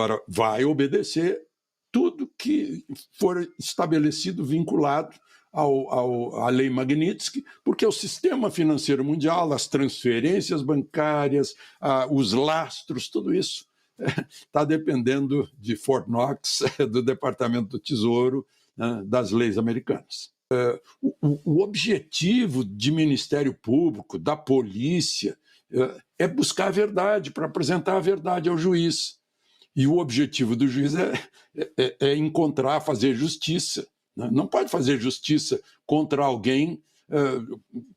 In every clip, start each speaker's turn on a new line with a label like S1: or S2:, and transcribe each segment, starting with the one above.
S1: Agora, vai obedecer tudo que for estabelecido vinculado à lei Magnitsky, porque o sistema financeiro mundial, as transferências bancárias, os lastros, tudo isso está dependendo de Fort Knox, do Departamento do Tesouro, né, das leis americanas. O objetivo de Ministério Público, da polícia, é buscar a verdade, para apresentar a verdade ao juiz. E o objetivo do juiz é encontrar, fazer justiça. Não pode fazer justiça contra alguém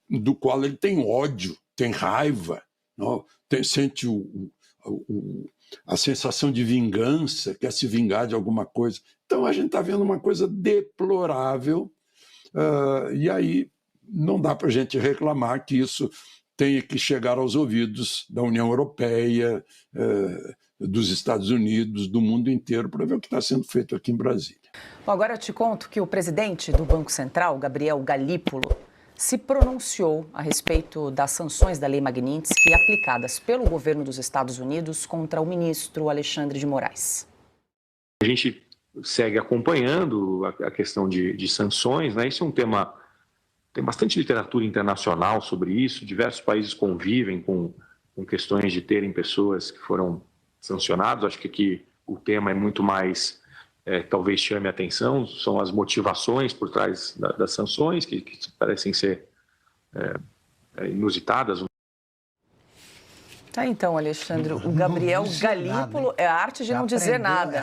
S1: do qual ele tem ódio, tem raiva, não? Sente a sensação de vingança, quer se vingar de alguma coisa. Então a gente está vendo uma coisa deplorável, e aí não dá para a gente reclamar que isso tenha que chegar aos ouvidos da União Europeia, dos Estados Unidos, do mundo inteiro, para ver o que está sendo feito aqui em Brasília.
S2: Bom, agora eu te conto que o presidente do Banco Central, Gabriel Galípolo, se pronunciou a respeito das sanções da Lei Magnitsky aplicadas pelo governo dos Estados Unidos contra o ministro Alexandre de Moraes.
S3: A gente segue acompanhando a questão de sanções, né? Isso é um tema, tem bastante literatura internacional sobre isso, diversos países convivem com questões de terem pessoas que foram sancionadas. Acho que aqui o tema é muito mais, talvez chame a atenção, são as motivações por trás das sanções, que parecem ser inusitadas.
S2: Tá, então, Alexandre, o Gabriel Galípolo é a arte de não dizer nada,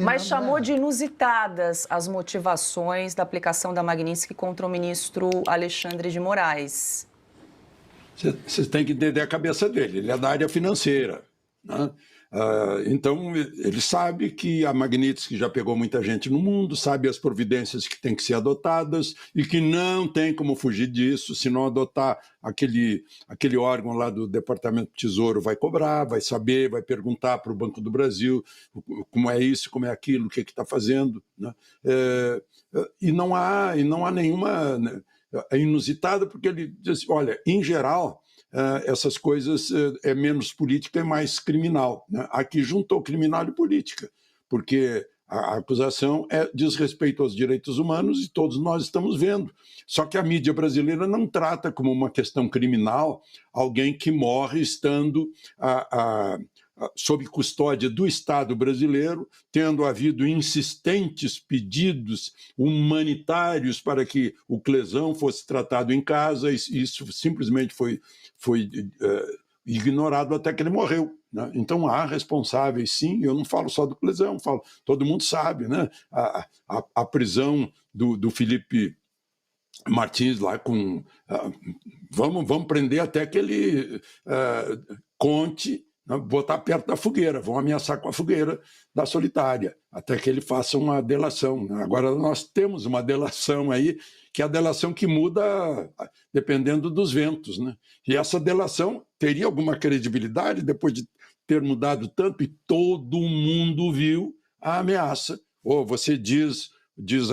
S2: mas chamou de inusitadas as motivações da aplicação da Magnitsky contra o ministro Alexandre de Moraes.
S1: Você tem que entender a cabeça dele, ele é da área financeira, né? Então, ele sabe que a Magnitsky já pegou muita gente no mundo, sabe as providências que têm que ser adotadas e que não tem como fugir disso. Se não adotar, aquele órgão lá do Departamento do Tesouro vai cobrar, vai saber, vai perguntar para o Banco do Brasil como é isso, como é aquilo, o que está fazendo, né? E não há nenhuma... É inusitada porque ele diz, olha, em geral... essas coisas é menos política e mais criminal, né? Aqui juntou criminal e política, porque a acusação diz respeito aos direitos humanos e todos nós estamos vendo. Só que a mídia brasileira não trata como uma questão criminal alguém que morre estando sob custódia do Estado brasileiro, tendo havido insistentes pedidos humanitários para que o Clesão fosse tratado em casa, e isso simplesmente foi ignorado até que ele morreu, né? Então há responsáveis, sim. Eu não falo só do Clesão, todo mundo sabe, né? A prisão do Felipe Martins lá com... vamos prender até que ele conte, botar perto da fogueira, vão ameaçar com a fogueira da solitária, até que ele faça uma delação, né? Agora nós temos uma delação aí, que é a delação que muda dependendo dos ventos, né? E essa delação teria alguma credibilidade depois de ter mudado tanto e todo mundo viu a ameaça. Ou você diz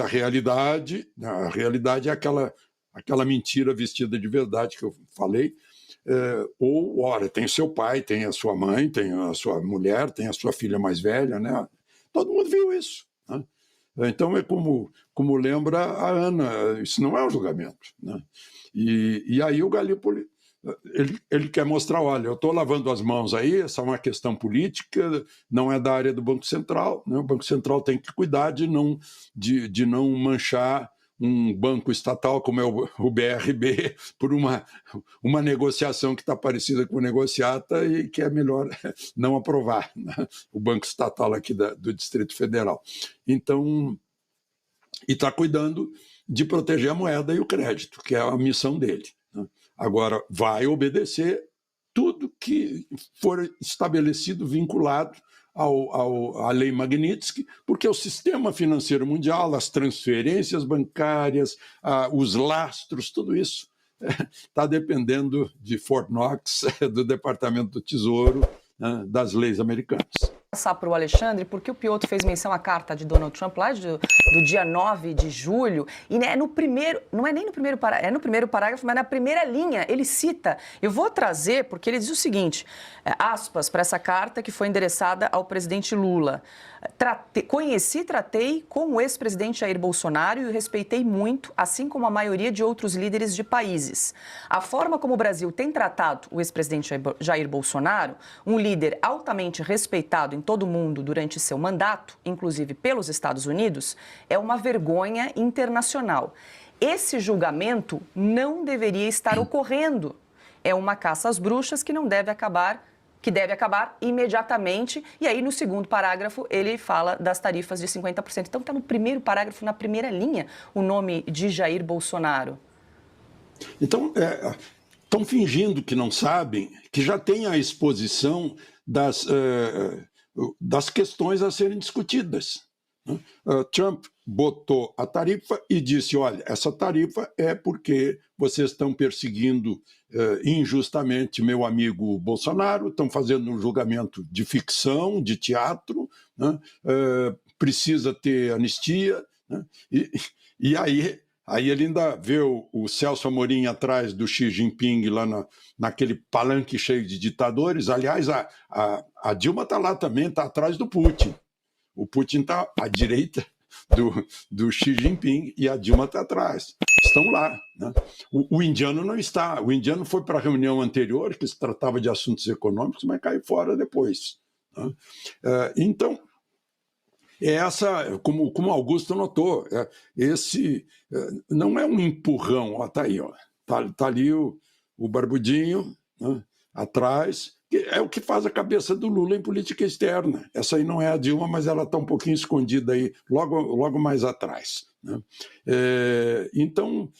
S1: a realidade é aquela mentira vestida de verdade que eu falei, ou, olha, tem seu pai, tem a sua mãe, tem a sua mulher, tem a sua filha mais velha, né? Todo mundo viu isso, né? Então é como lembra a Ana, isso não é um julgamento, né? E aí o Galípolo, ele quer mostrar, olha, eu estou lavando as mãos aí, essa é uma questão política, não é da área do Banco Central, né? O Banco Central tem que cuidar de não manchar um banco estatal como é o BRB por uma negociação que está parecida com negociata e que é melhor não aprovar, né? O banco estatal aqui do Distrito Federal. Então, e está cuidando de proteger a moeda e o crédito, que é a missão dele, né? Agora, vai obedecer tudo que for estabelecido vinculado à lei Magnitsky, porque o sistema financeiro mundial, as transferências bancárias, os lastros, tudo isso está dependendo de Fort Knox, do Departamento do Tesouro, né, das leis americanas.
S2: Passar para o Alexandre, porque o Piotr fez menção à carta de Donald Trump lá do dia 9 de julho, e é no primeiro, não é nem no primeiro parágrafo, é no primeiro parágrafo, mas na primeira linha ele cita, eu vou trazer, porque ele diz o seguinte, aspas, para essa carta que foi endereçada ao presidente Lula. Conheci e tratei com o ex-presidente Jair Bolsonaro e o respeitei muito, assim como a maioria de outros líderes de países. A forma como o Brasil tem tratado o ex-presidente Jair Bolsonaro, um líder altamente respeitado em todo o mundo durante seu mandato, inclusive pelos Estados Unidos, é uma vergonha internacional. Esse julgamento não deveria estar ocorrendo. É uma caça às bruxas que deve acabar imediatamente. E aí, no segundo parágrafo, ele fala das tarifas de 50%. Então, está no primeiro parágrafo, na primeira linha, o nome de Jair Bolsonaro.
S1: Então, estão fingindo que não sabem, que já tem a exposição das questões a serem discutidas. Trump botou a tarifa e disse, olha, essa tarifa é porque vocês estão perseguindo injustamente meu amigo Bolsonaro, estão fazendo um julgamento de ficção, de teatro, né? Precisa ter anistia, né? E aí ele ainda vê o Celso Amorim atrás do Xi Jinping lá naquele palanque cheio de ditadores. Aliás, a Dilma está lá também, está atrás do Putin. O Putin está à direita do Xi Jinping e a Dilma está atrás. Estão lá. Né? O indiano não está. O indiano foi para a reunião anterior, que se tratava de assuntos econômicos, mas caiu fora depois. Né? Então, como Augusto notou, esse não é um empurrão. Está aí, tá ali o barbudinho, né, atrás. É o que faz a cabeça do Lula em política externa. Essa aí não é a Dilma, mas ela está um pouquinho escondida aí, logo mais atrás. Né? Então,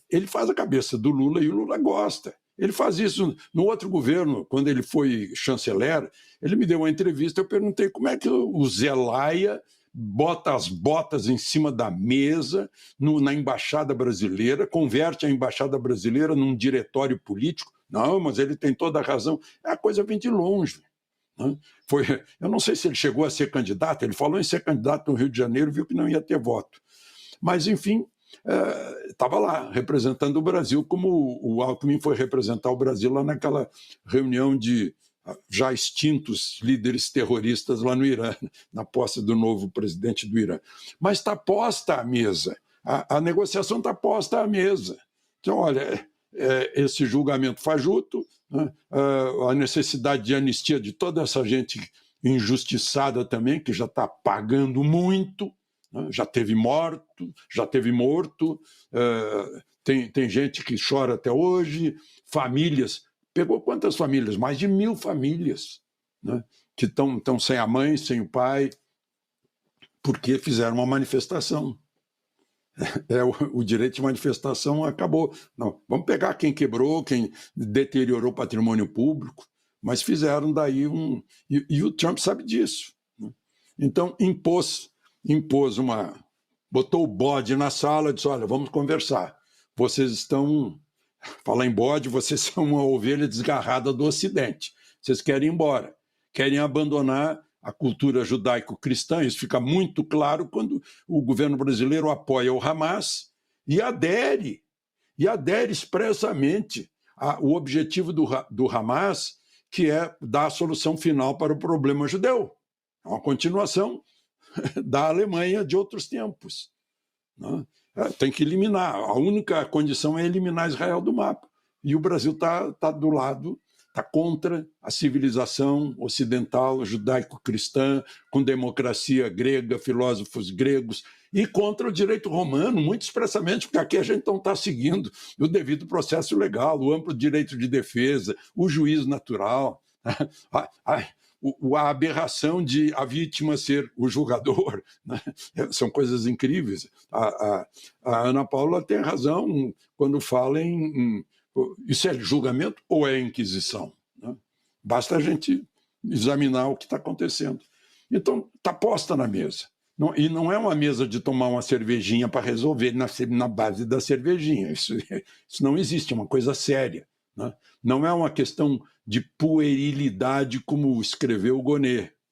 S1: ele faz a cabeça do Lula e o Lula gosta. Ele faz isso no outro governo, quando ele foi chanceler, ele me deu uma entrevista, eu perguntei como é que o Zelaya bota as botas em cima da mesa na Embaixada Brasileira, converte a Embaixada Brasileira num diretório político. Não, mas ele tem toda a razão. A coisa vem de longe. Né? Eu não sei se ele chegou a ser candidato, ele falou em ser candidato no Rio de Janeiro, viu que não ia ter voto. Mas, enfim, estava lá, representando o Brasil, como o Alckmin foi representar o Brasil lá naquela reunião de já extintos líderes terroristas lá no Irã, na posse do novo presidente do Irã. Mas está posta à mesa, a negociação está posta à mesa. Então, olha, esse julgamento fajuto, né, a necessidade de anistia de toda essa gente injustiçada também, que já está pagando muito, né, já teve morto, tem gente que chora até hoje, famílias. Pegou quantas famílias? Mais de 1.000 famílias, né, que estão sem a mãe, sem o pai, porque fizeram uma manifestação. O direito de manifestação acabou. Não, vamos pegar quem quebrou, quem deteriorou o patrimônio público, mas fizeram daí E o Trump sabe disso. Né? Então, botou o bode na sala e disse, olha, vamos conversar. Vocês estão... Falar em bode, vocês são uma ovelha desgarrada do Ocidente. Vocês querem ir embora, querem abandonar a cultura judaico-cristã. Isso fica muito claro quando o governo brasileiro apoia o Hamas e adere expressamente o objetivo do Hamas, que é dar a solução final para o problema judeu. É uma continuação da Alemanha de outros tempos. Né? Tem que eliminar. A única condição é eliminar Israel do mapa. E o Brasil está do lado, está contra a civilização ocidental, judaico-cristã, com democracia grega, filósofos gregos, e contra o direito romano, muito expressamente, porque aqui a gente não está seguindo o devido processo legal, o amplo direito de defesa, o juízo natural, a aberração de a vítima ser o julgador, né? São coisas incríveis. A Ana Paula tem razão quando fala isso é julgamento ou é inquisição? Né? Basta a gente examinar o que está acontecendo. Então, está posta na mesa. E não é uma mesa de tomar uma cervejinha para resolver na base da cervejinha. Isso não existe, é uma coisa séria. Né? Não é uma questão de puerilidade, como escreveu o Gonnet.